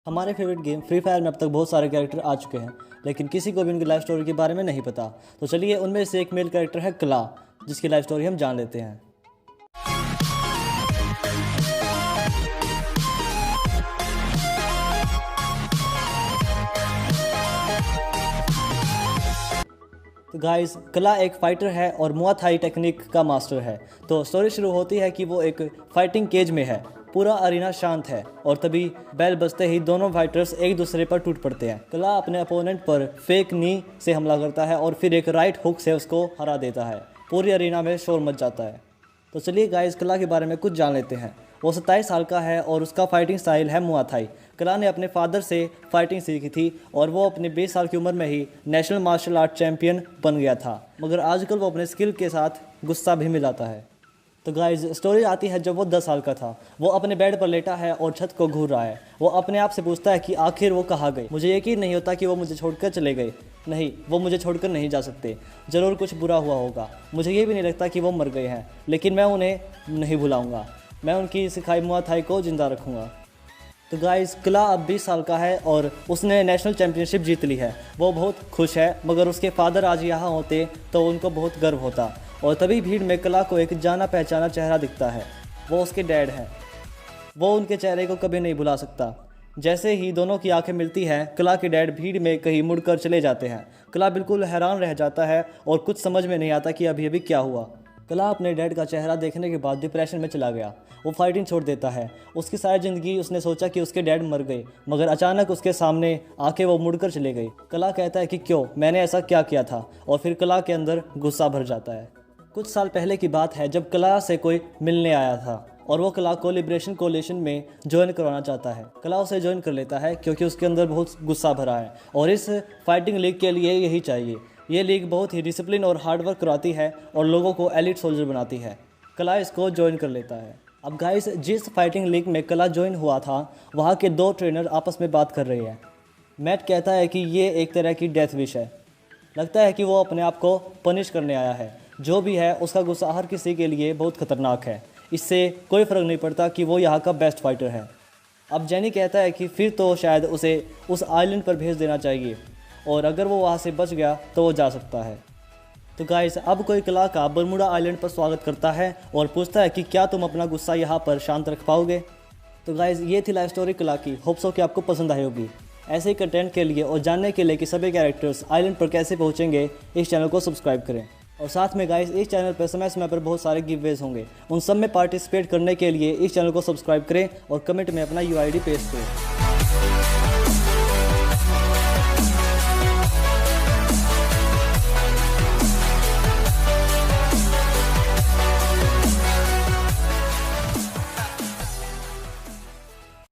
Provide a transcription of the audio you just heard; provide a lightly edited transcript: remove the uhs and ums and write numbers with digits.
हमारे favourite game free fire में अब तक बहुत सारे कैरेक्टर आ चुके हैं, लेकिन किसी को भी उनकी लाइफ स्टोरी के बारे में नहीं पता। तो चलिए उनमें से एक मेल कैरेक्टर है क्ला, जिसकी लाइफ स्टोरी हम जान लेते हैं। तो गाइस, क्ला एक फाइटर है और मुआ थाई टेक्निक का मास्टर है। तो स्टोरी शुरू होती है कि वो एक फाइटिंग केज में है, पूरा अरीना शांत है और तभी बेल बजते ही दोनों फाइटर्स एक दूसरे पर टूट पड़ते हैं। क्ला अपने अपोनेंट पर फेक नी से हमला करता है और फिर एक राइट हुक से उसको हरा देता है। पूरी अरीना में शोर मच जाता है। तो चलिए गाइस, क्ला के बारे में कुछ जान लेते हैं। वो 27 साल का है और उसका फाइटिंग स्टाइल है मुआ थाई। क्ला ने अपने फादर से फाइटिंग सीखी थी और वो अपने 20 साल की उम्र में ही नेशनल मार्शल आर्ट चैंपियन बन गया था, मगर आजकल वो अपने स्किल के साथ गुस्सा भी मिलाता है। तो गाइस, स्टोरी आती है जब वो 10 साल का था। वो अपने बेड पर लेटा है और छत को घूर रहा है। वो अपने आप से पूछता है कि आखिर वो कहाँ गए। मुझे यकीन नहीं होता कि वो मुझे छोड़कर चले गए। नहीं, वो मुझे छोड़कर नहीं जा सकते। ज़रूर कुछ बुरा हुआ होगा। मुझे ये भी नहीं लगता कि वो मर गए हैं, लेकिन मैं उन्हें नहीं भुलाऊंगा। मैं उनकी सिखाई मुआ थाई को जिंदा रखूँगा। तो गाइस, क्ला अब 20 साल का है और उसने नेशनल चैम्पियनशिप जीत ली है। वो बहुत खुश है, मगर उसके फादर आज यहाँ होते तो उनको बहुत गर्व होता। और तभी भीड़ में क्ला को एक जाना पहचाना चेहरा दिखता है। वो उसके डैड हैं। वो उनके चेहरे को कभी नहीं भुला सकता। जैसे ही दोनों की आंखें मिलती हैं, क्ला के डैड भीड़ में कहीं मुड़कर चले जाते हैं। क्ला बिल्कुल हैरान रह जाता है और कुछ समझ में नहीं आता कि अभी अभी क्या हुआ। क्ला अपने डैड का चेहरा देखने के बाद डिप्रेशन में चला गया। वो फाइटिंग छोड़ देता है। उसकी सारी ज़िंदगी उसने सोचा कि उसके डैड मर गए, मगर अचानक उसके सामने आके वो मुड़कर चले गई। क्ला कहता है कि क्यों, मैंने ऐसा क्या किया था, और फिर क्ला के अंदर गुस्सा भर जाता है। कुछ साल पहले की बात है जब क्ला से कोई मिलने आया था और वो क्ला को लिबरेशन कोलिशन में ज्वाइन करवाना चाहता है। क्ला उसे ज्वाइन कर लेता है क्योंकि उसके अंदर बहुत गुस्सा भरा है और इस फाइटिंग लीग के लिए यही चाहिए। ये लीग बहुत ही डिसिप्लिन और हार्डवर्क कराती है और लोगों को एलिट सोल्जर बनाती है। क्ला इसको ज्वाइन कर लेता है। अब गाइस, जिस फाइटिंग लीग में क्ला ज्वाइन हुआ था, वहाँ के दो ट्रेनर आपस में बात कर रहे हैं। मैट कहता है कि ये एक तरह की डेथ विश है। लगता है कि वो अपने आप को पनिश करने आया है। जो भी है, उसका गुस्सा हर किसी के लिए बहुत खतरनाक है। इससे कोई फ़र्क नहीं पड़ता कि वो यहाँ का बेस्ट फाइटर है। अब जेनी कहता है कि फिर तो शायद उसे उस आइलैंड पर भेज देना चाहिए, और अगर वो वहाँ से बच गया तो वो जा सकता है। तो गाइस, अब कोई क्ला का बरमूडा आइलैंड पर स्वागत करता है और पूछता है कि क्या तुम अपना गुस्सा यहाँ पर शांत रख पाओगे। तो गाइस, ये थी लाइफ स्टोरी क्ला की। होप सो कि आपको पसंद आई होगी। ऐसे ही कंटेंट के लिए और जानने के लिए कि सभी कैरेक्टर्स आइलैंड पर कैसे पहुँचेंगे, इस चैनल को सब्सक्राइब करें। और साथ में गाइस, इस चैनल पर समय समय पर बहुत सारे गिववेज होंगे। उन सब में पार्टिसिपेट करने के लिए इस चैनल को सब्सक्राइब करें और कमेंट में अपना UID पेस्ट करें।